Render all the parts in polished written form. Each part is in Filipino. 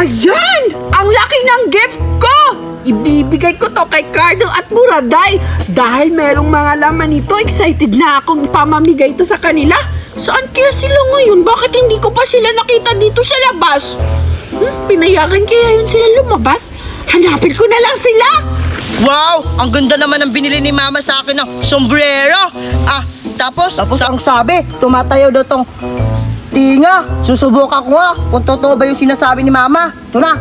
Ayan! Ang laki ng gift ko! Ibibigay ko to kay Cardo at Buraday. Dahil merong mga laman nito, excited na akong ipamamigay to sa kanila. Saan kaya sila ngayon? Bakit hindi ko pa sila nakita dito sa labas? Pinayagan kaya yun sila lumabas? Hanapin ko na lang sila! Wow! Ang ganda naman ng binili ni Mama sa akin ng sombrero! Tapos ang sabi, tumatayo daw tong tinga. Susubukan ko nga kung totoo ba yung sinasabi ni Mama. Ito na.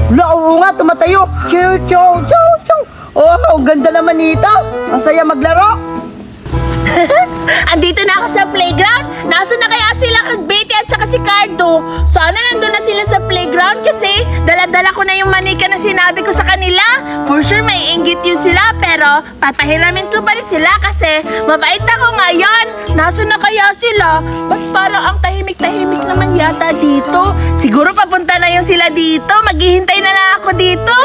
Oo nga, tumatayo. Chow, chow, chow, chow. Oh, ang ganda naman nito. Ang saya maglaro. Andito na ako sa playground. Nasaan na kaya sila kag Betty at saka si Cardo? Sana nandun na sila sa playground kasi dala-dala ko na yung manika na sinabi ko sa kanila. For sure may inggit yun sila pero papahiramin ko pa rin sila kasi mabait ako ngayon. Nasaan na kaya sila? Ba't parang ang tahimik-tahimik naman yata dito? Siguro papunta na yun sila dito. Maghihintay na lang ako dito.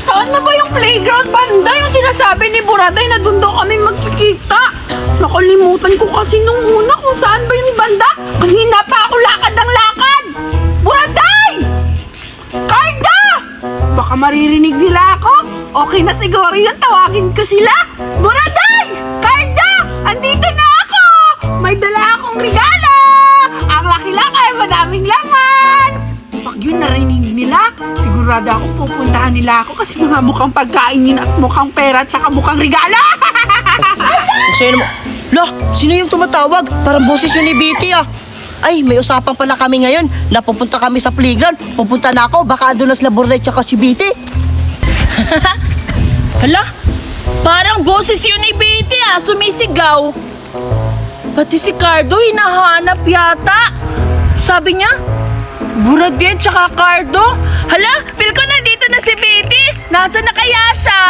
Saan na ba yung playground, Panda? Yung sinasabi ni Buraday na doon daw kami magkikita. Nakalimutan ko kasi nung una kung saan ba yung banda. Kanina pa ako lakad ng lakad. Buraday! Carda! Baka maririnig nila ako. Okay na siguro yun, tawagin ko sila. Buraday! Carda! Andito na ako! May dala akong regalo! Ang laki-laki, madaming laman! Pag yun narinig nila, sigurado ako pupuntahan nila ako kasi mga mukhang pagkain yun at mukhang pera at saka mukhang regalo! Sino mo? Lah, sino yung tumatawag? Parang boses yun ni Betty Ay, may usapan pala kami ngayon na pupunta kami sa playground. Pupunta na ako, baka doon na sila Buraday tsaka si Betty. Hala, parang boses yun ni Betty sumisigaw. Pati si Cardo hinahanap yata. Sabi niya, Buraday tsaka Cardo. Hala, feel ko nandito na si Betty. Nasaan na kaya siya?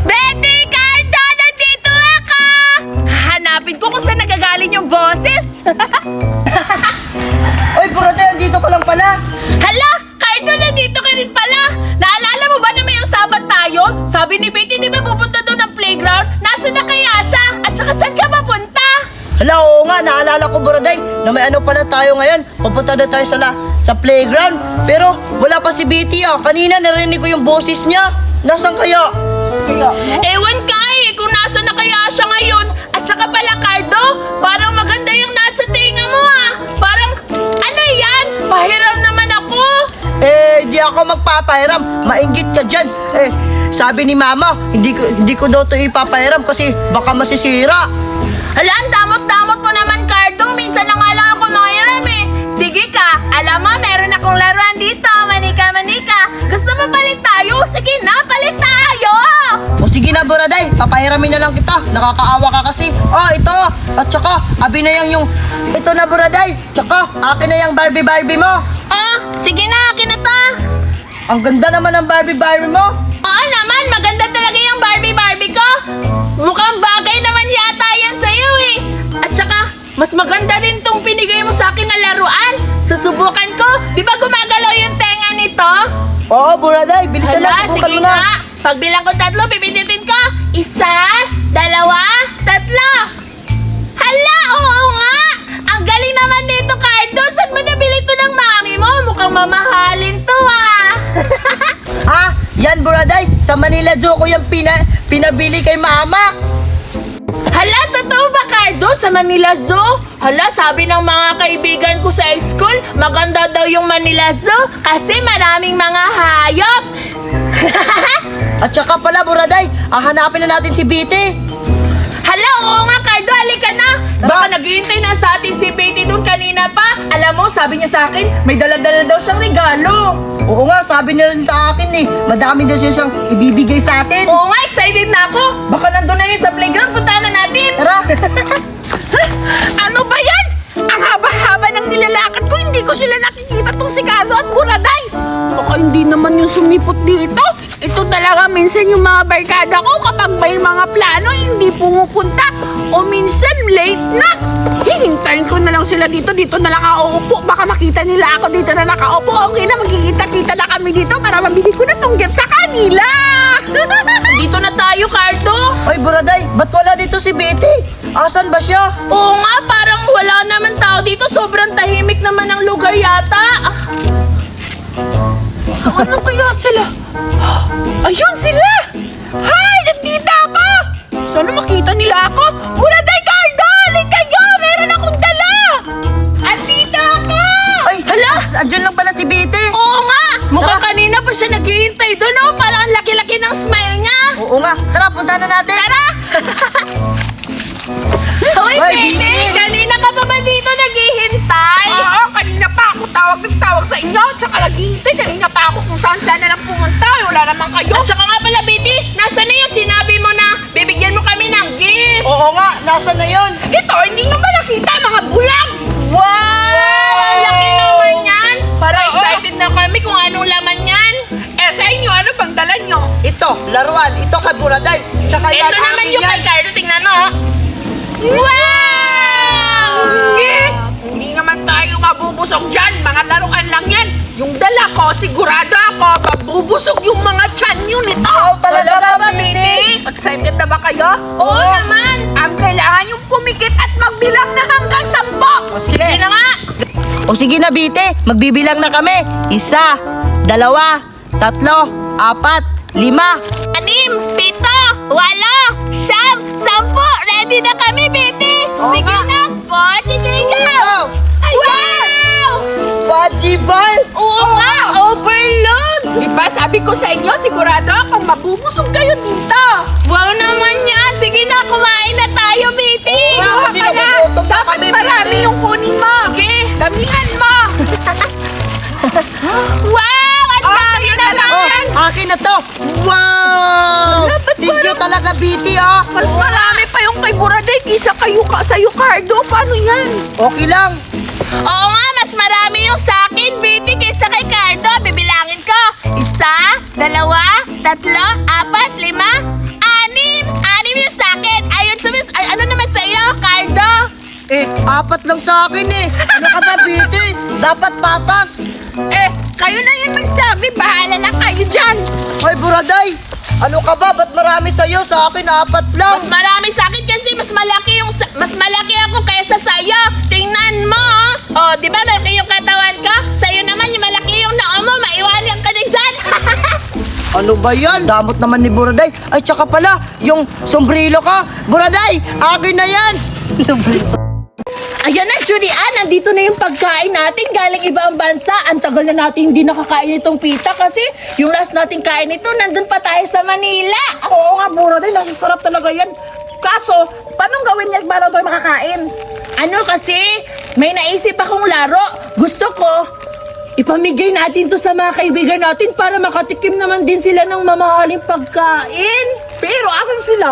Betty, Cardo, nandito ako! Hanapin ko kung saan nagagaling yung boses. Ay, Buraday, andito ka lang pala. Hala, Cardo, nandito ka rin pala. Naalala mo ba na may usapan tayo? Sabi ni Betty, di ba pupunta doon ng playground? Nasaan na kaya siya? At saka saan ka papunta? Hala, oo nga, naalala ko Buraday na may ano pala tayo ngayon. Pupunta na tayo sa playground. Pero wala pa si Betty Kanina narinig ko yung boses niya. Nasaan kaya? Ewan ka kung nasaan na kaya siya ngayon. At saka pala, Cardo, parang maganda yung nasa tinga mo Parang, ano yan? Pahiram naman ako. Di ako magpapahiram. Mainggit ka dyan. Sabi ni Mama, hindi ko daw ito ipapahiram kasi baka masisira. Hala, ang damot-damot mo naman, Cardo. Minsan na nga lang ako nangiram Sige ka, alam mo, meron akong laruan dito. Manika, manika. Gusto mo palit tayo? Sige na, palit tayo! O sige na, Buraday, papahiramin na lang kita. Nakakaawa ka kasi. Ito. At saka, abi na yung ito na, Buraday. Tsaka, akin na yung Barbie mo. Sige na, akin na to. Ang ganda naman ng Barbie mo. Oo naman, maganda talaga yung Barbie ko. Mukhang bagay naman yata yan sa'yo At saka, mas maganda rin tong pinigay mo sa akin na laruan. Susubukan ko. Di ba gumagalaw yung tenga nito? Oo, Buraday, bilisan na, subukan sige mo na. nga. Pagbilang ko 3, pipindutin ko. 1, 2, 3. Hala, oo nga. Ang galing naman nito, Cardo. Saan mo nabili ito ng mami mo? Mukhang mamahalin to Yan, Buraday, sa Manila Zoo ko yung pinabili kay Mama. Hala, totoo ba, Cardo? Sa Manila Zoo? Hala, sabi ng mga kaibigan ko sa school, maganda daw yung Manila Zoo kasi maraming mga hayop. At saka pala, Buraday, hanapin na natin si Betty. Hala, oo nga, Cardo, halika na. Baka naghihintay na sa atin si Betty doon kanina pa. Alam mo, sabi niya sa akin, may dala-dala daw siyang regalo. Oo nga, sabi niya rin sa akin madami daw siyang ibibigay sa atin. Oo nga, excited na ako. Baka nandun na yun sa playground, puntahan na natin. Tara. Ano ba yan? Ang haba-haba ng nilalakad ko, hindi ko sila nakikita tong si Cardo at Buraday. Baka hindi naman yung sumipot dito. Ito talaga minsan yung mga barkada ko kapag may mga plano, hindi pumupunta. O minsan late na. Hihintayin ko na lang sila dito na lang ako upo. Baka makita nila ako dito na nakaupo. Okay na, magkikita-kita na kami dito para mabili ko na tong gift sa kanila. Dito na tayo, Cardo. Ay, Buraday, ba't wala dito si Betty? Asan ba siya? Oo nga, parang wala naman tao dito. Sobrang tahimik naman lugar yata. Ano kaya sila? Ayun sila! Hi! Nandito ako! Sana makita nila ako. Buraday, Cardo! Halika kayo! Meron akong dala! Andito ako! Ay, Hala? andyan lang pala si Bite. Oo nga! Mukhang kanina pa siya naghihintay doon, oh. Parang ang laki-laki ng smile niya. Oo nga, tara, punta na natin. Tara! Hoy, Hoy, Bete! Kanina ka pa ba dito naghihintay? Oo, kanina pa ako tawag sa inyo. Tsaka naghihintay. Kanina pa ako kung saan na lang pumunta. Wala naman kayo. At saka nga pala, Bete, nasa na yung sinabi mo na bibigyan mo kami ng gift? Oo nga, nasa na yun? Ito, hindi nyo ba nakita mga bulag? Wow! Ang laki naman yan! Parang Oo. excited na kami kung anong laman yan. Eh, sa inyo, ano bang dala nyo? Ito, laruan. Ito kay Buraday. Tsaka yan, Ito naman akin yung yan. kay Cardo, tingnan mo. Wow! Eh, hindi naman tayo mabubusog dyan. Mga laruan lang yan. Yung dala ko, sigurado ako, mabubusog yung mga tiyan nyo nito. Oo, talaga Talaga ba, ba, Bite? Bete? Excited na ba kayo? Oo naman! Ang kailangan yung pumikit at magbilang na hanggang 10. O, sige. Sige na nga! O sige na, Bite. Magbibilang na kami. 1, 2, 3, 4, 5, 6. 6, 7, 8, 9, 10, 10. Ready na kami, Bete! Oo Sige nga. na! 43 go! Go! Wow! Possible! Oo nga! Overload! Di ba sabi ko sa inyo, sigurado akong mabubusog kayo dito. Wow naman yan! Sige na, kumain na tayo, Bete! Oo, Baka kasi na, nagugutom na dapat kami, marami Bebe. yung kunin mo. Sige! Damihan mo. Wow! Ang dami sa'yo na na lang. naman! Akin na to! Wow! Thank you talaga, Bite, ah! Mas marami pa yung kay Buraday kisa kayo sa'yo, Cardo. Paano yan? Okay lang. Oo nga, mas marami yung sa akin, Bete, kaysa kay Cardo. Bibilangin ko. 1, 2, 3, 4, 5, 6, 6. 6 yung sa akin. Ayun, ano naman sa'yo, Cardo? Eh, 4 lang sa akin eh. Ano ka ba, Bite? Dapat patas. Eh, kayo na yan magsabi. Bahala na kayo dyan. Hoy, Buraday! Ano ka ba? Ba't marami sa'yo? Sa akin, 4 lang. Mas marami sa akin kasi mas malaki ako kaysa sa'yo. Tingnan mo. Oh, di ba malaki yung katawan ko? Sa'yo naman yung malaki yung noo mo. Maiwanan ka na dyan. Ano ba yan? Damot naman ni Buraday. Ay, tsaka pala, yung sombrero ka. Buraday, akin na yan. Ayan na, Julian. Nandito na yung pagkain natin. Galing ibang bansa. Ang tagal na natin hindi nakakain itong pita kasi yung last nating kain ito, nandun pa tayo sa Manila. Oo nga, Buraday. Nasasarap talaga yan. Kaso, paano gawin niya para tayo makakain? Ano kasi, may naisip akong laro. Gusto ko, ipamigay natin to sa mga kaibigan natin para makatikim naman din sila ng mamahaling pagkain. Pero asan sila?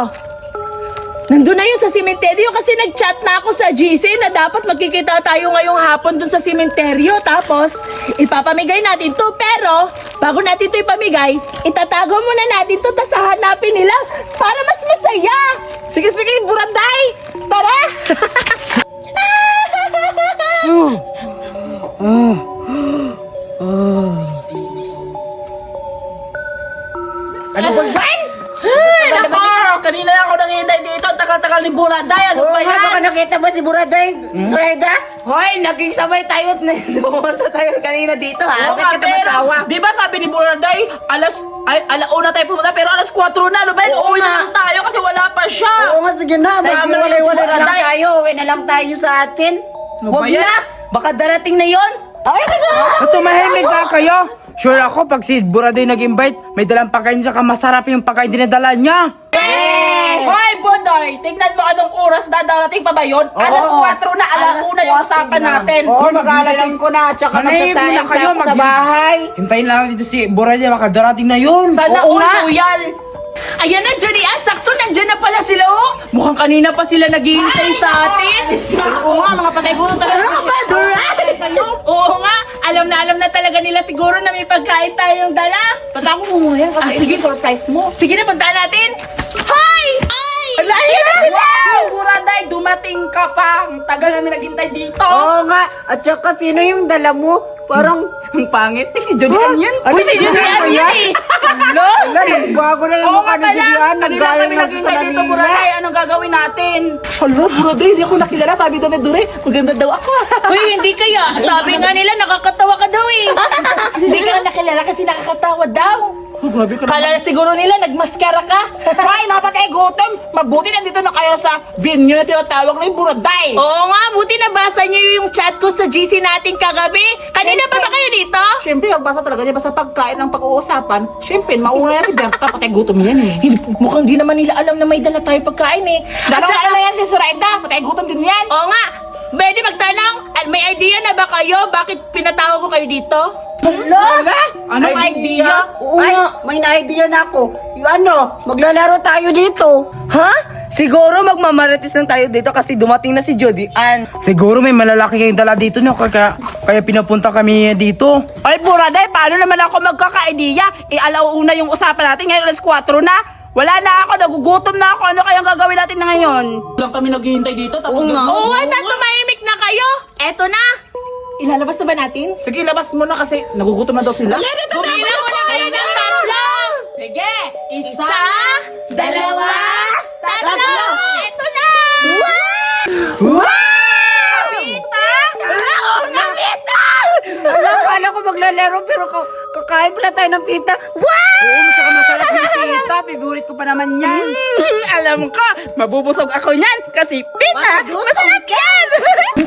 Nandun na yun sa simenteryo kasi nag-chat na ako sa GC na dapat magkikita tayo ngayong hapon dun sa simenteryo. Tapos, ipapamigay natin to. Pero, bago natin to ipamigay, itatago muna natin to tas hahanapin nila para mas masaya. Sige, Buraday. Tara! Ano ba yan? Nako! Kanina lang ako nanghihintay dito. Ang tagal-tagal ni Buraday. Ano ba yan? nakita ba si Buraday? Sureda? Hoy, naging sabay tayo at pumunta tayo kanina dito, ha? Oo nga, pero, di ba sabi ni Buraday, alauna tayo pumunta, pero alas 4 na, ano ba yun? Oo Uuwi na nga. lang tayo kasi wala pa siya. nga, sige na. Scammer yun si Buraday. Uwi na lang tayo sa atin. Ano ba yan? Baka darating na yon. Tumahimik ba kayo? Sure ako, pag si Buraday nag-invite, may dalang pagkain siya, masarap yung pagkain dinadala niya. Hoy, Bodoy! Tignan mo anong oras na darating pa ba yun? Alas 4 na, alauna yung usapan natin. Oo, mag-aalasin ko na, tsaka Manahimik na kayo, Hintayin lang dito si Buraday, makadarating na yun. Sana all loyal! Ayan na, Julian! Sakto, nandyan na pala sila, oh! Mukhang kanina pa sila naghihintay sa atin. Oo nga, mga patay-buto talaga. Oo nga, alam na talaga nila siguro na may pagkain tayong dala. Tanda ko mo yan kasi sige. surprise mo. Sige na, puntaan natin. Hi! Ay! Ayun na sila! Buraday, dumating ka pa. Ang tagal namin naghintay dito. Oo nga, at saka sino yung dala mo? Parang Ang pangit. Si Julian yan. Uy, si Julian Julian yan yan eh. Wala, nagbago na lang mukha ni Julian. Naggaya na sa dito, Manila. Buraday. Anong gagawin natin? Hala, Buraday, hindi ako nakilala. Sabi daw ni Dure, maganda daw ako. Uy, hindi kaya. Sabi nga nila, nakakatawa ka daw eh. Hindi ka nakilala kasi nakakatawa daw. Oh, grabe ka Kala siguro nila, nagmaskara ka. Hoy, mga patay gutom! Mabuti nandito na kayo sa binyo na tinatawag na yung Buraday! Oo nga, buti nabasa niyo yung chat ko sa GC natin kagabi. Kanina pa ba kayo dito? Siyempre, magbasa talaga niya basta pagkain ng pag-uusapan. Siyempre, mauna yan si Berta, patay gutom yan eh. Mukhang di naman nila alam na may dala tayo pagkain eh. At Dalawang saka, ano na yan si Suraida, patay gutom din yan. oo nga, pwede magtanong, may idea na ba kayo? Bakit pinatawag ko kayo dito? Anong idea? Oo nga, may na-idea na ako. Yung ano, maglalaro tayo dito. Ha? Siguro magmamarites lang tayo dito kasi dumating na si Jody Ann. Siguro may malalaki kayong dala dito, no? Kaya pinapunta kami dito. Ay, Buraday, paano naman ako magkaka-idea? Alauna yung usapan natin, ngayon alas 4 na. Wala na ako, nagugutom na ako. Ano kayang gagawin natin na ngayon? Lang kami naghihintay dito, tapos Oo nga, tumahimik na kayo. Eto na. Ilalabas na ba natin? Sige, labas mo na kasi nagugutom na daw sila. Bumila muna kayo ng tatlo. Sige, Isa, dalawa, tatlo. Eto na. Akala ko maglalaro pero kakain pala tayo ng pita. Wow! Oo, masaka masarap yung pita. Favorite ko pa naman yan. Alam ko, mabubusog ako niyan kasi pita, masarap yan!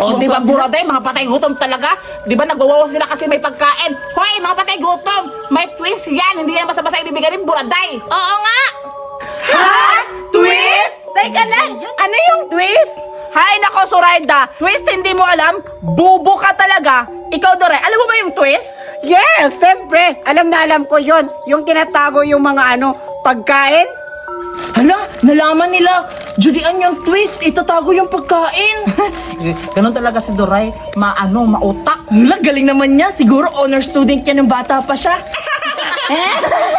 O, di ba, Buraday, mga patay gutom talaga? Di ba nagwawaw sila kasi may pagkain? Hoy, mga patay gutom! May twist yan! Hindi yan basta-basta ibibigay ni Buraday! Oo nga. Ha? Twist? Teka lang, ano yung twist? Hay nako, Suraida, twist hindi mo alam? Bubo ka talaga! Ikaw, Dore, alam mo ba yung twist? Yes, siyempre. Alam na alam ko yon. Yung tinatago yung mga pagkain. Hala, nalaman nila. Julian yung twist. Itatago yung pagkain. Ganun talaga si Doray, mautak. Hala, galing naman niya. Siguro honor student yan ng bata pa siya.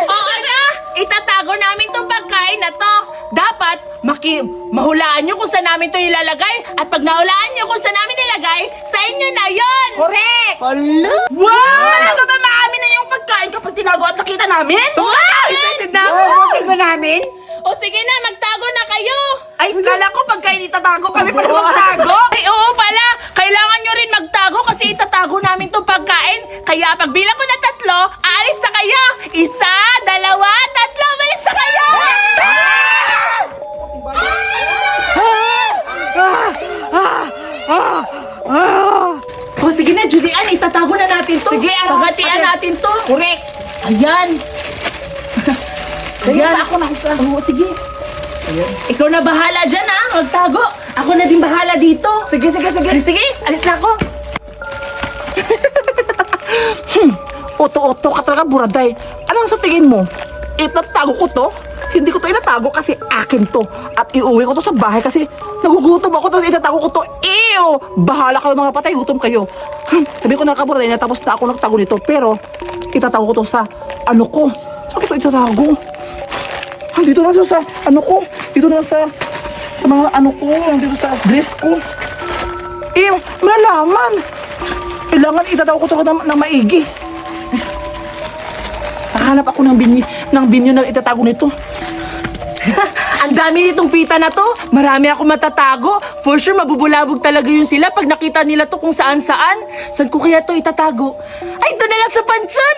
Oo na! Itatago namin tong pagkain na to. Dapat, mahulaan nyo kung saan namin to ilalagay. At pag nahulaan nyo kung saan namin ilagay, sa inyo na yon. Correct! Wow! Talaga ba maamin na yung pagkain kapag tinago at nakita namin? Wow! Excited na ako! Bukin mo namin. O sige na, magtago na kayo. Ay, kala ko pagkain itatago kami pala magtago! Ay, oo pala. Kailangan nyo rin magtago kasi itatago namin tong pagkain. Kaya pagbilang ko na 3, aalis na kayo. 1, 2, 3, malis na kayo! O sige na, Julian, itatago na natin to. Sige, Pagatian natin to. Correct! Ayan. Sige, Ayan. ako na isa. Oo, sige. Ikaw na bahala dyan, ha? Magtago. Ako na din bahala dito. Sige, sige, sige. Sige, alis na ako. Oto-oto ka talaga, Buraday. Anong sa tingin mo? Itatago ko to? Hindi ko to inatago kasi akin to. At iuwi ko to sa bahay kasi nagugutom ako tapos itatago ko to. Ew! Bahala kayo mga patay, gutom kayo. Sabi ko na ka, Buraday, na tapos na ako nagtago nito. Pero itatago ko to sa ano ko. Saan ko to itatago? Dito na sa ano ko. Dito na sa mga ano ko. Dito sa dress ko. Ew! Malalaman! Kailangan itatago ko to ng maigi. Nakahanap ako ng binyo na itatago nito. Ang dami nitong pita na to. Marami ako matatago. For sure, mabubulabog talaga yun sila pag nakita nila to kung saan-saan. Saan ko kaya to itatago? Ay, doon na lang sa pansyon.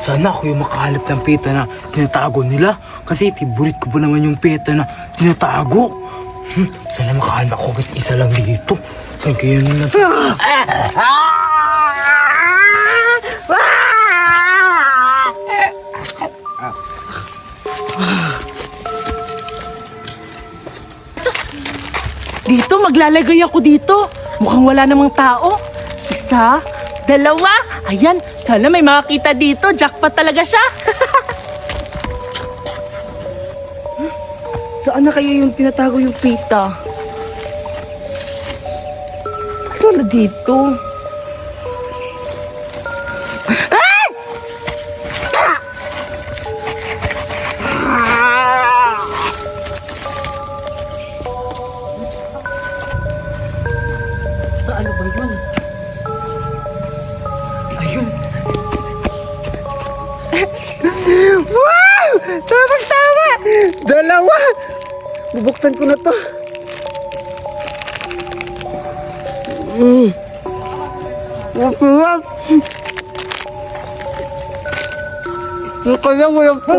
Sana ako yung makahanap ng pita na tinatago nila. Kasi favorite ko pa naman yung pita na tinatago. Sana makahanap ako kahit isa lang dito. Saan kaya nila? Dito, maglalagay ako dito. Mukhang wala namang tao. 1, 2. Ayan, sana may makakita dito. Jackpot talaga siya. Saan na kaya yung tinatago yung pita? Wala dito. Ayun. Dalawa! Bubuksan ko na to. Masarap. Kaya mo yung po.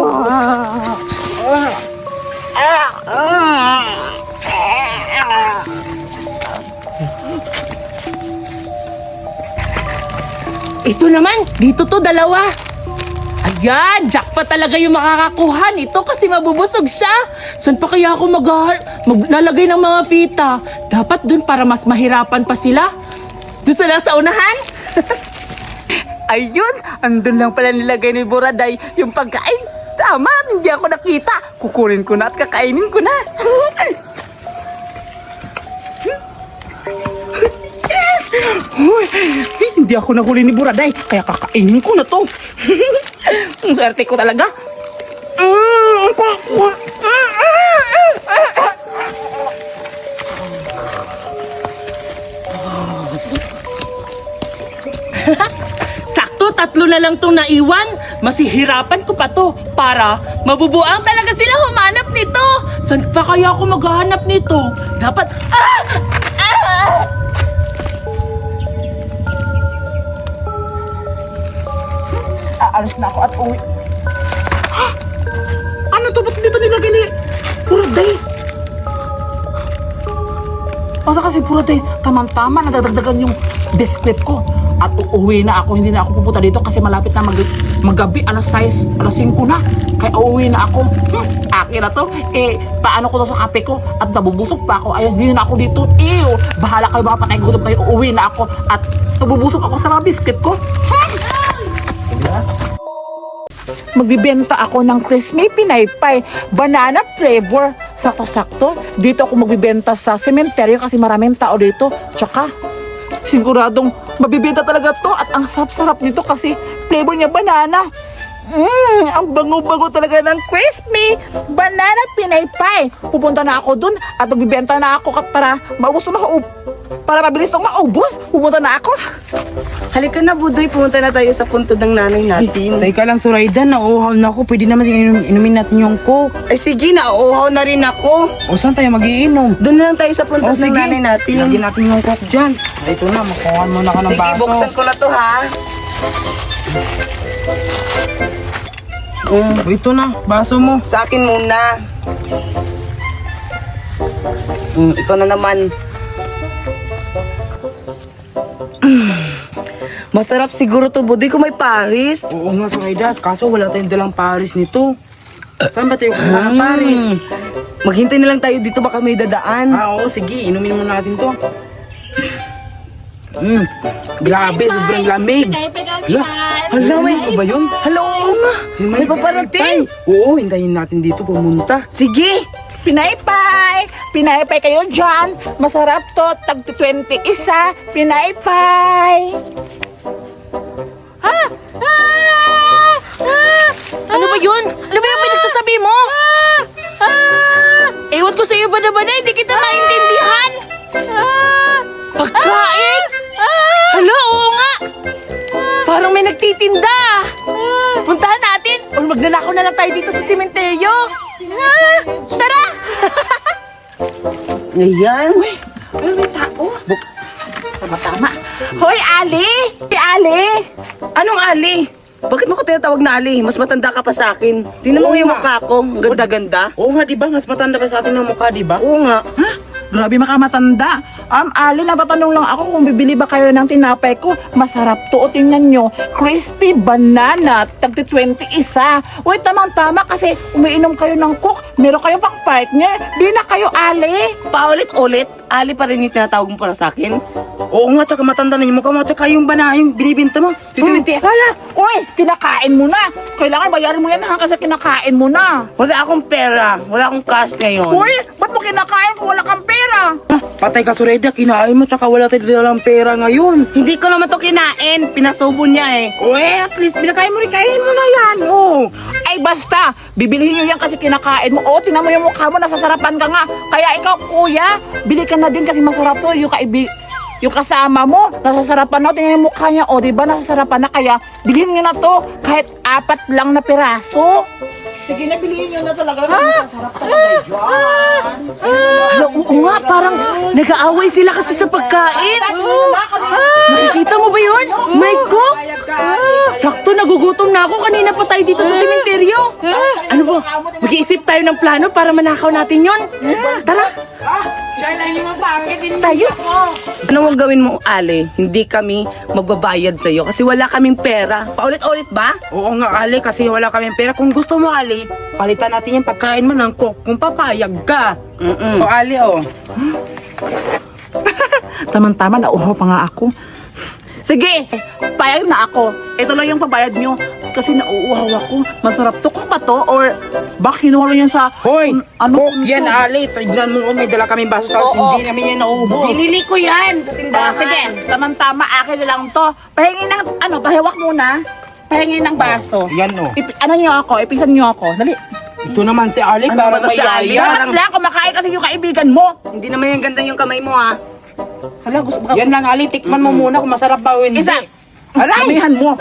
Ito naman, dito to dalawa. Ayan, jackpot talaga yung makakakuha nito kasi mabubusog siya. Saan pa kaya ako maglalagay ng mga fita? Dapat dun para mas mahirapan pa sila. Doon sila sa unahan. Ayun, andun lang pala nilagay ni Buraday yung pagkain. Tama, hindi ako nakita. Kukunin ko na at kakainin ko na. Yes! Uy, hindi ako nahuli ni Buraday, kaya kakainin ko na to. Ang swerte ko talaga. Sakto, 3 na lang tong naiwan. Masihirapan ko pa to para mabubuang talaga sila humanap nito. Saan pa kaya ako maghahanap nito? Dapat... Aalis na ako at uwi. Ano to? Ba't dito nilagay ni Buraday? Basta kasi Buraday, tamang-tama nadadagdagan yung biskwit ko. At uuwi na ako, hindi na ako pupunta dito kasi malapit na maggabi, alas 6, alas 5 na. Kaya uuwi na ako. Akin na to. Paano ko to sa kape ko? At nabubusog pa ako. Ayun, hindi na ako dito. Bahala kayo, mga patay gutom kayo. Uuwi na ako. At nabubusog ako sa mga biskwit ko. Magbibenta ako ng crispy pinaypay, banana flavor. Sakto-sakto. Dito ako magbibenta sa sementeryo kasi maraming tao dito. Tsaka, siguradong mabibenta talaga to at ang sarap-sarap nito kasi flavor niya banana. Ang bango-bango talaga ng crispy banana pinaypay. Pupunta na ako dun at magbibenta na ako para para mabilis nang maubos. Pupunta na ako. Halika na, Budoy. Pumunta na tayo sa puntod ng nanay natin. Teka lang, Surayda, nauuhaw na ako. Pwede naman inumin natin yung coke. Ay, sige, nauuhaw na rin ako. O, saan tayo mag-iinom? Doon na lang tayo sa puntod O, ng nanay natin. Lagyan natin yung coke dyan. Ay, ito na, makuhaan mo na ka ng Sige, baso. buksan ko na to, ha? O, ito na, baso mo. Sa akin muna. Ikaw na naman. Masarap siguro to, Budoy, kung may Paris. Oo nga, Surayda. Kaso wala tayong dalang Paris nito. Saan ba tayo kukuha ng Paris? Maghintay na lang tayo dito, baka may dadaan. Oo, sige. Inumin muna natin to. Grabe, sobrang lamig. Hala, may Ano ba yun? Hala, oo nga. May paparating. Oo, hintayin natin dito pumunta. Sige. Pinaypay! Pinaypay kayo dyan! Masarap to! Tag 20 isa! Pinaypay! Ano ba yun? Ano ba yung pinagsasabi mo? Ewan ko sa iyo ba na hindi kita maintindihan. Pagkain? Hala, oo nga. Parang may nagtitinda. Puntahan natin or magnanakaw na lang tayo dito sa sementeryo. Tara! Ayan. Ay, may tao! Tama-tama! Hoy, Ali! Si Ali! Anong Ali? Bakit mo ko tinatawag na Ali? Mas matanda ka pa sa akin. Tingnan mo Oo yung nga. mukha ko. Ang ganda-ganda. Oo nga, diba? Mas matanda pa sa atin ng mukha, diba? Oo nga. Ha? Grabe makamatanda. Ali, natatanong lang ako kung bibili ba kayo ng tinapay ko. Masarap to. O, tingnan nyo. Crispy banana. Tagti 20 isa. Uy, tamang-tama kasi umiinom kayo ng coke. Meron kayong pang partner. Di na kayo, Ali. Paulit-ulit. Ali pa rin yung tinatawag mo para sa akin. Oo nga, tsaka matanda na yung mukha mo, tsaka yung yung binibinta mo. Wala. Uy, kinakain mo na. Kailangan bayarin mo yan ha kasi kinakain mo na. Wala akong pera. Wala akong cash ngayon. Uy, ba't mo kinakain kung wala kang pera? Patay ka, Surayda, kinain mo, tsaka wala tayo dalang pera ngayon. Hindi ko naman to kinain. Pinasubo niya eh. Uy, at least binakain mo rin. Kainin mo na yan. Oh. Ay, basta. Bibilihin nyo yan kasi kinakain mo. Oh, tingnan mo yung mukha mo. Nasasarapan ka nga. Kaya ikaw, kuya, bili ka na din kasi masarap to. Yung kasama mo, nasasarapan na. Tingnan yung mukha niya. Oh, diba? Nasasarapan na. Kaya bilhin nyo na to. Kahit 4 lang na piraso. Sige na, bilihin nyo na talaga. Masarap talaga yan. Oo nga, parang nag-aaway sila kasi sa pagkain. Nakikita mo ba yun? My cook! Sakto, nagugutom na ako. Kanina pa tayo dito sa sementeryo. Ano ba? Mag-iisip tayo ng plano para manakaw natin yon. Tara! Siya lang yung mapangit din Tayo! Ano ang gawin mo, Ale? Hindi kami magbabayad sa'yo kasi wala kaming pera. Paulit-ulit ba? Oo nga, Ali, kasi wala kaming pera. Kung gusto mo, Ali, palitan natin yung pagkain mo ng cook kung papayag ka. O, Ali, oh. Tama-tama, nauho pa nga ako. Sige, payag na ako. Ito lang yung pabayad nyo. Kasi nauuhaw ako. Masarap to. Cook ba to? Or bak kinuha lang yan sa... Hoy, ano cook yan, Ali. Tignan mo, may dala kaming baso sa hindi namin yan naubos. Binili ko yan sa tindahan. Sige, tama-tama. Akin na lang to. Pahingi ng... Pahawak muna. Pahingi ng baso. Yan, oh. Ano nyo ako? Ipisan nyo ako. Dali. Ito naman si Ali, Ano parang ba to si Ali? mayaya. Bakit lang kumakain kasi yung kaibigan mo? Hindi naman yung ganda yung kamay mo, ha? Hala, gusto mo Yan lang, Ali. Tikman mo muna kung masarap ba o hindi. Isa! Aray! Kamihan mo.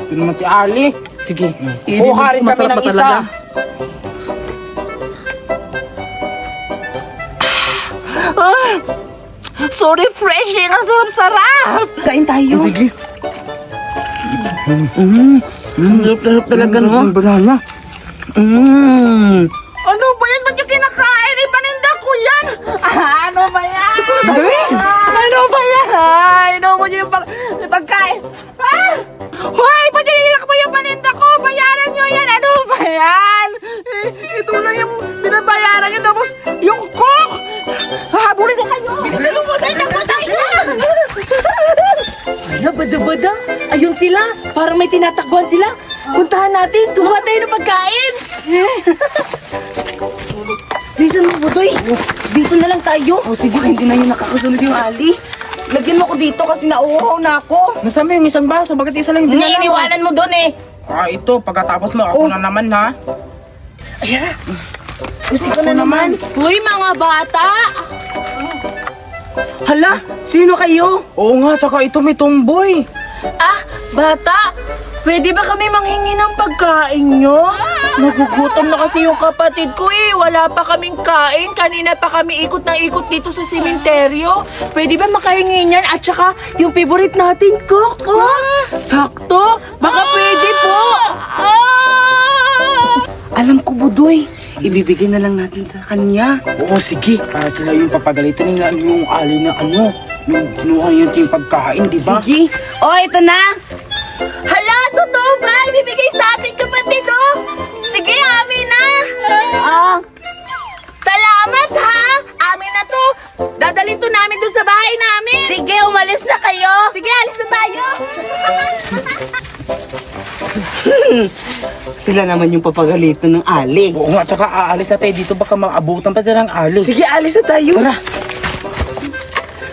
Ito naman si Ali. Sige. Kuha rin kami ng isa. So refreshing! Ang sarap-sarap! Kain tayo. Sige. Sarap talaga, no? Ang banana. Ano ba yan? Ba't yung kinakain? Ipaninda ko yan! Ano ba yan? Ano ba yan? Ano mo yung pagkain? Hoy! Ba't yung mo yung paninda ko? Bayaran nyo yan! Ano ba yan? Ito lang yung binabayaran nyo. Tapos yung cook! Hahabulin na kayo! Lumutay na! Ano, bada-bada? Ayun sila. Parang may tinatakbuhan sila. Puntahan natin. Kumuha tayo ng pagkain. Listen mo, Budoy. Dito na lang tayo. O sige, hindi na yun nakakasunod yung Ali. Lagyan mo ko dito kasi nauuhaw na ako. Nasaan mo yung isang baso? Bakit isa lang yung dinala mo? Iniiwanan mo doon eh. Ito. Pagkatapos mo, ako na naman, ha? Gusto ko na naman. Uy, mga bata. Hala, sino kayo? Oo nga, tsaka ito may tomboy. Ah, bata. Pwede ba kami manghingi ng pagkain nyo? Nagugutom na kasi yung kapatid ko eh. Wala pa kaming kain. Kanina pa kami ikot ng ikot dito sa sementeryo. Pwede ba makahingi niyan? At saka yung favorite natin, cook. Sakto. Baka pwede po. Alam ko, Budoy. Ibibigay na lang natin sa kanya. Oo, sige. Para sila yung papagalitan nila yung Ali na ano. Yung kinuha niya yung pagkain, di ba? Sige. O, ito na. Hala, totoo ba? Ibibigay sa ating kapatid, oh. Sige, amin na. Salamat, ha. Amin na to. Dadalhin to namin dun sa bahay namin. Sige, umalis na kayo. Sige, alis na tayo. Sila naman yung papagalitan ng Ali. Oo nga, tsaka aalis na tayo dito. Baka maabutan pa tayo ng Ali. Sige, alis na tayo. Tara.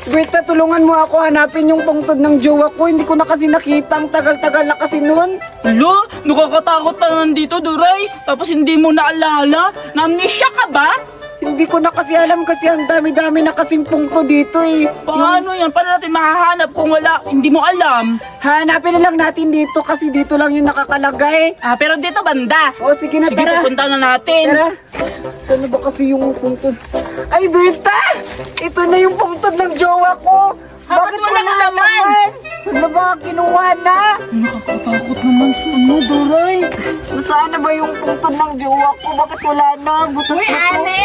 Berta, tulungan mo ako hanapin yung pungtod ng jowa ko. Hindi ko na kasi nakita. Ang tagal-tagal na kasi nun. Lo, nakakatakot pa naman dito, Duray. Tapos hindi mo naalala. Namnesya ka ba? Hindi ko na kasi alam kasi ang dami-dami na kasing pungtod dito eh. Paano yan? Paano natin mahahanap kung wala? Hindi mo alam. Hanapin na lang natin dito kasi dito lang yung nakakalagay. Pero dito banda. O sige na, Sige, tara. pupunta na natin. Tara. Saan ba kasi yung pungtod? Ay, Berta! Ito na yung pungtod ng jowa ko. Bakit walang laman? Ano ba? Kinuha na? Nakakatakot naman sa ano, Duray. Nasaan na ba yung pungtod ng jowa ko? Bakit wala na? Butas na to. Ali!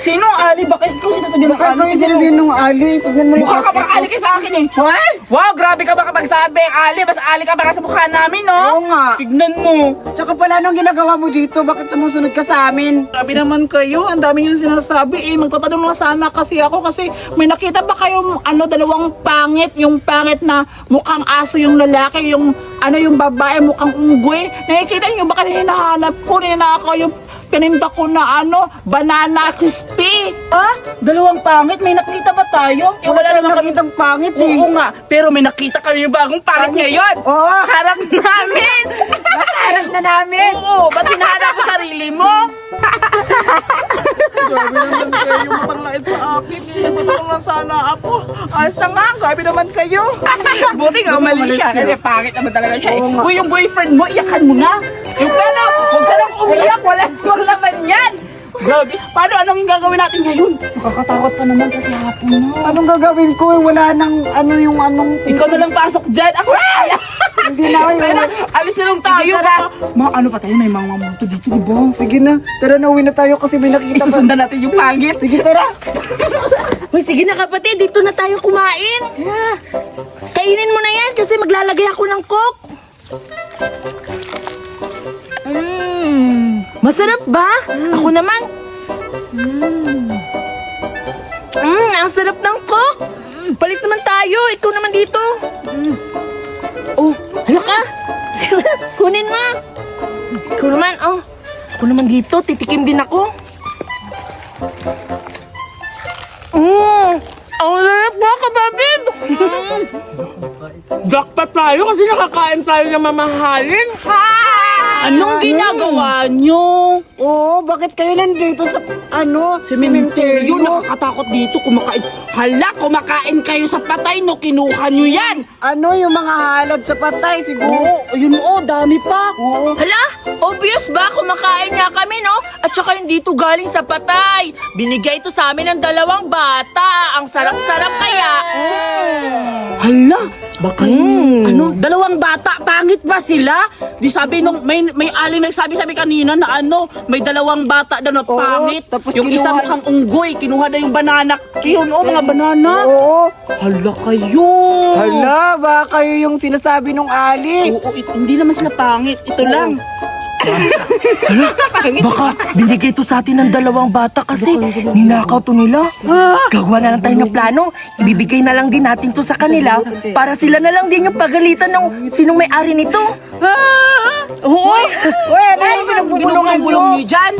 Sino Ali? Bakit ko sinasabi ng Bakit Ali? ko sinabihin ng Ali? Tignan mo yung Mukha ka outfit bang ko. Ali ka sa akin eh. What? Wow, grabe ka ba kapag sabi, Ali? Mas Ali ka ba sa mukha namin, no? Oo nga. Tignan mo. Tsaka pala anong ginagawa mo dito? Bakit sumusunod ka sa amin? Grabe naman kayo. Ang dami yung sinasabi eh. Magtatanong lang sana kasi ako kasi may nakita ba kayong dalawang pangit? Yung pangit na mukhang aso yung lalaki, yung yung babae mukhang unggoy. Nakikita niyo ba kasi hinahanap ko, ninakaw yung pininda ko na banana crispy. Dalawang pangit? May nakita ba tayo? Wala naman nakitang pangit eh. Oo nga, pero may nakita kami yung bagong pangit ngayon. Oo. Harap namin. Nakaharap na namin. Oo, ba't hinahanap mo sarili mo? Grabe naman kayo, mapanglait sa akin eh. Tutulong lang sana ako. Ayos na nga, grabe naman kayo. Buti nga, mali siya. Kasi pangit naman talaga siya. Uy, yung boyfriend mo, iyakan mo na. Yung pala, huwag ka lang umiyak, walang tuwang laman yan. Grabe, paano anong gagawin natin ngayon? Nakakatakot pa naman kasi hapon na. Anong gagawin ko? Wala nang anong... Ikaw na lang pasok dyan. Ako Hindi na Tara na, alis na lang tayo. Ano pa tayo, may mga mamuto dito, di ba? Sige na. Tara na, uwi na tayo kasi may nakikita Isusundan natin yung pangit. Sige, tara. Hoy, sige na kapatid, dito na tayo kumain. Kainin mo na yan kasi maglalagay ako ng coke. Masarap ba? Ako naman. Ang sarap ng coke. Palit naman tayo, ikaw naman dito. Oh, hala ka. Kunin mo. Ikaw naman, oh. Ako naman dito, titikim din ako. Ang sarap mo, kababid! Jackpot tayo kasi nakakain tayo ng mamahalin. Anong ginagawa nyo? Oo, bakit kayo nandito sa, Sementeryo, nakakatakot dito, kumakain. Hala, kumakain kayo sa patay, no? Kinuha nyo yan. Ano, yung mga halad sa patay, siguro. Oo, ayun dami pa. Oo. Hala, obvious ba? Kumakain nga kami, no? At saka hindi ito galing sa patay. Binigay ito sa amin ng 2 bata. Ang sarap-sarap kaya. Hala, baka ano, 2 bata, pangit ba sila? Di sabi nung, may aling nagsabi kanina na may 2 bata daw na Oo, pangit. tapos Yung isa kinuha- mukhang unggoy, kinuha na yung banana. Yun, mga banana. Oo. Hala kayo. Hala, baka kayo yung sinasabi nung ali. Oo, hindi naman sila pangit. Ito lang. Baka binigay to sa atin ng 2 bata kasi ninakaw to nila. Gawa na lang tayo ng plano. Ibibigay na lang din natin to sa kanila para sila na lang din yung pagalitan ng sinong may-ari nito. Uy, ano yung pinagbubulungan Bulong nyo? nyo dyan.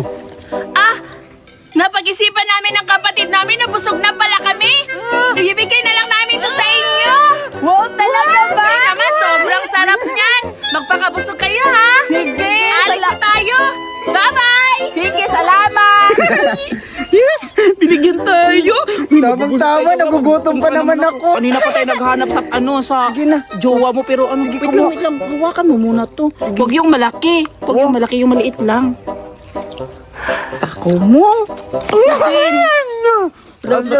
Napag-isipan namin ng kapatid namin na busog na pala kami. Ibibigay na lang namin to sa inyo. Wow, talaga ba? Ay naman, sobrang sarap niyan. Magpakabusog kayo, ha? Sige. Alis na tayo. Bye-bye! Sige, salamat. Yes, binigyan tayo. Tamang-tama, nagugutom pa naman ako. Kanina pa tayo naghanap sa sa Sige na. jowa mo pero Sige, wait lang, hawakan mo muna to. Huwag yung malaki. Huwag yung malaki, yung maliit lang. Ako mo.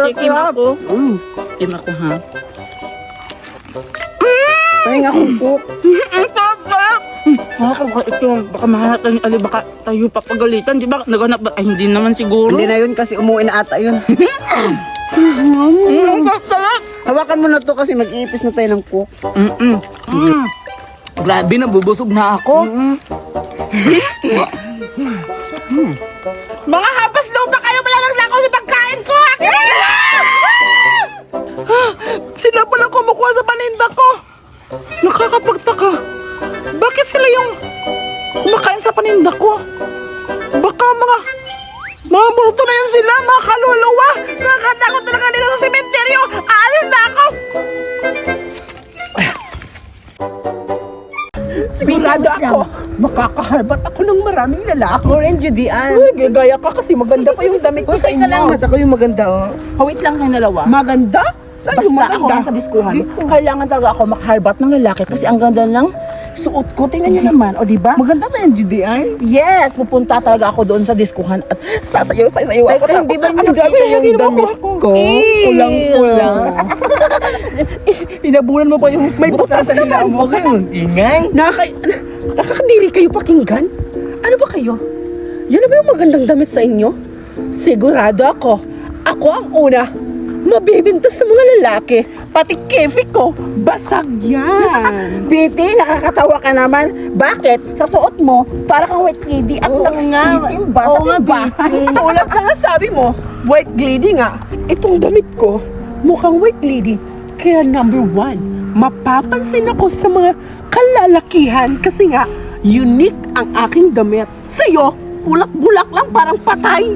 Tikim ako. Tikim ako, ha? Pahinga akong cook. Baka mahanap tayo, baka tayo papagalitan, di ba? Naghanap ba? Ay, hindi naman siguro. Hindi na yun kasi umuwi na ata yun. Hawakan mo na to kasi mag-iipis na tayo ng cook. Grabe, nabubusog na ako. Mga hapas lupa kayo, malamang na ako sa pagkain ko. Sila pala kumukuha sa paninda ko. Nakakapagtaka. Bakit sila yung kumakain sa paninda ko? Baka mga multo na yun sila, mga kaluluwa. Nakakatakot talaga nila sa sementeryo. Aalis na ako. Sigurado ako, makakaharbat ako ng maraming lalaki. Ako rin, Judian. Uy, gagaya ka kasi maganda pa yung damit ko sa Kusay ka lang, inyo. mas ako yung maganda, oh. Wait lang kayong dalawa. Maganda? Saan yung Basta ako maganda? sa diskuhan. Kailangan talaga ako makaharbat ng lalaki kasi ang ganda ng suot ko. Tingnan niyo naman, o diba? Maganda ba yan, Judian? Yes, pupunta talaga ako doon sa diskuhan at sasayaw ako. Teka, hindi ba niyo Ano, nakita grabe, yung hindi naman damit ako. ko? Kulang-kulang. Inabunan mo pa yung may butas sa hila mo. Huwag kayong mag-ingay. Nakakadiri kayo pakinggan? Ano ba kayo? Yan na ba yung magandang damit sa inyo? Sigurado ako. Ako ang una. Mabibinta sa mga lalaki. Pati kefe ko. Basag yan. Piti, nakakatawa ka naman. Bakit? Sa suot mo, para kang white lady at nagsisimba sa simbahan. Tulad na nga sabi mo, white lady nga. Itong damit ko, mukhang white lady. Kaya number 1, mapapansin ako sa mga kalalakihan kasi nga, unique ang aking damit. Sa'yo, bulak-bulak lang parang patay.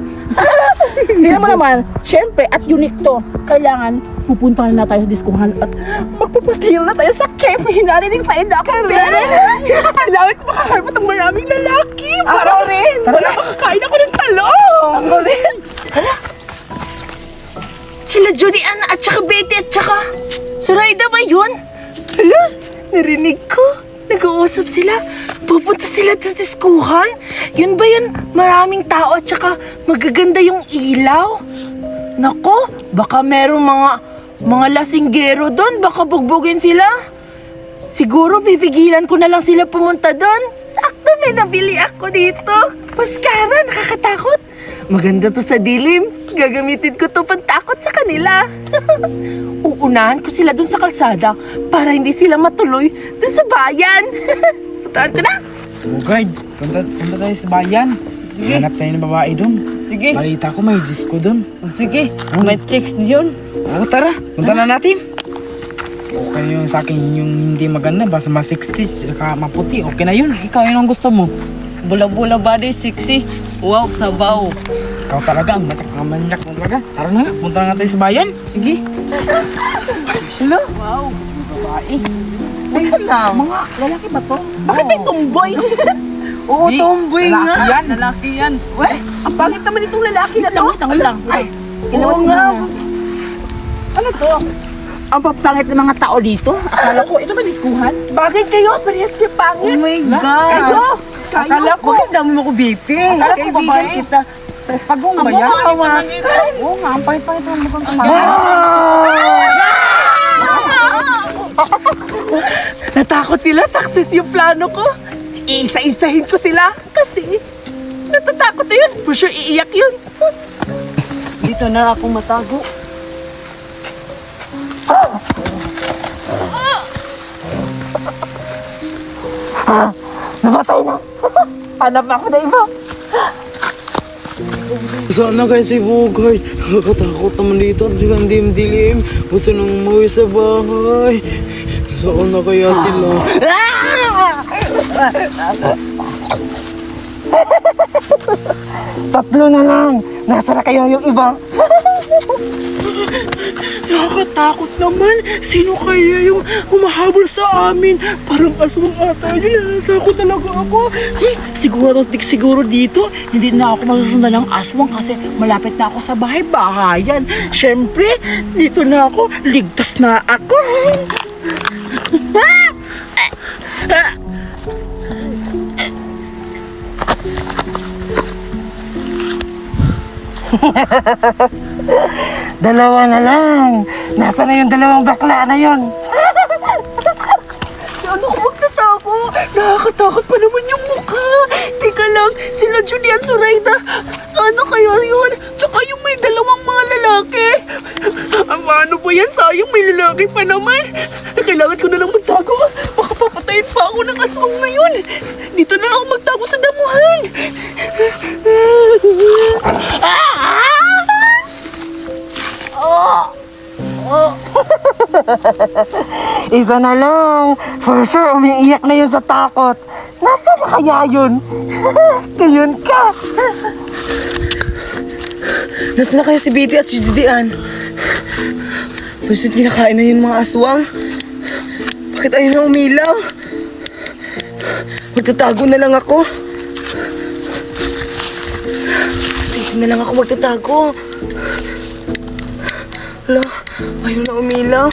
Tingnan mo naman, syempre at unique to. Kailangan pupunta na tayo sa diskuhan at magpapatiro na tayo sa cafe. Hinarinig tayo na ako. Kailangan ko makaharap ng maraming lalaki. Ako rin. Para makakain ako ng talong. Ako rin. Sila Julian at saka Betty at saka Zoraida ba yun? Hala, narinig ko. Nag-uusap sila. Pupunta sila sa diskuhan. Yun ba yun? Maraming tao at saka magaganda yung ilaw. Nako, baka merong mga lasinggero doon. Baka bugbugin sila. Siguro pipigilan ko na lang sila pumunta doon. Sakto, may nabili ako dito. Mascara, nakakatakot. Maganda to sa dilim. Gagamitin ko to pantakot sa kanila. Uunahan ko sila dun sa kalsada para hindi sila matuloy dun sa bayan. Puntahan ko na. Oh, guard, punta tayo sa bayan. Hanap tayo ng babae doon. Sige. Balita ko may disco doon. Sige, may chicks yun. Oo, tara. Punta na natin. Okay yung sa akin yung hindi maganda. Basta mga 60s, saka maputi. Okay na yun. Ikaw yun ang gusto mo. Bula-bula body, sexy. Wow, sabaw. Ikaw talaga, ang manyak mo talaga. Tara na, punta na tayo sa bayan. Sige. Hello? Wow. Babae. Teka lang. Mga lalaki ba to? Bakit may tomboy? Oo, tomboy Lalaki nga. yan. Lalaki yan. Weh, Ang pangit naman itong lalaki na to. Tangal lang. ay, oo nga. Ano to? Ang papangit ng mga tao dito. Akala ko, ito ba diskuhan? Bakit kayo? Parehas kayo Oh pangit. my God. Kayo! Akala ko, ang dami mo ko BP. Kaibigan babae. kita. Pagong Ang ba yan? mukha hawakan. Oo nga, ang pahit-pahit ng mukhang Natakot sila, success yung plano ko. Iisa-isahin ko sila kasi natatakot na yun. For sure, iiyak yun. Dito na ako matago. Namatay na. Hanap ako na iba. Sana kayo si Bogart. Nakakatakot naman dito. At ang dilim-dilim. Gusto nang umuwi sa bahay. Saan na kaya sila? Tatlo na lang. Nasa na kayo yung iba? Nakakatakot naman. Sino kaya yung humahabol sa amin? Parang aswang ata yun. Natatakot talaga ako. Siguro dito, hindi na ako masusundan ng aswang kasi malapit na ako sa bahay-bahayan. Siyempre, dito na ako, ligtas na ako. Dalawa na lang. Nasa na yung dalawang bakla na yun? Saan ako magtatago? Nakakatakot pa naman yung mukha. Teka lang, sila Julian Zoraida. Saan na kaya yun? Tsaka yung may dalawang mga lalaki. Paano ba yan? Sayang may lalaki pa naman. Kailangan ko na lang magtago. Baka papatayin pa ako ng aswang na yun. Dito na ako magtago sa damuhan. Isa na lang. For sure, umiiyak na yun sa takot. Nasaan na kaya yun? Ngayon ka. Nasaan na kaya si Betty at si Didian? Gusto kinakain na yung mga aswang? Bakit ayaw na umilaw? Magtatago na lang ako. Dito na lang ako magtatago. Wala, ayaw na umilaw.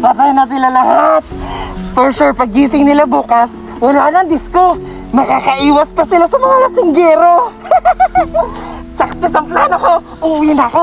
Patay na sila lahat. For sure, pagising nila bukas, wala nang disco. Makakaiwas pa sila sa mga lasinggero. Success ang plano ko. Uuwi na ako.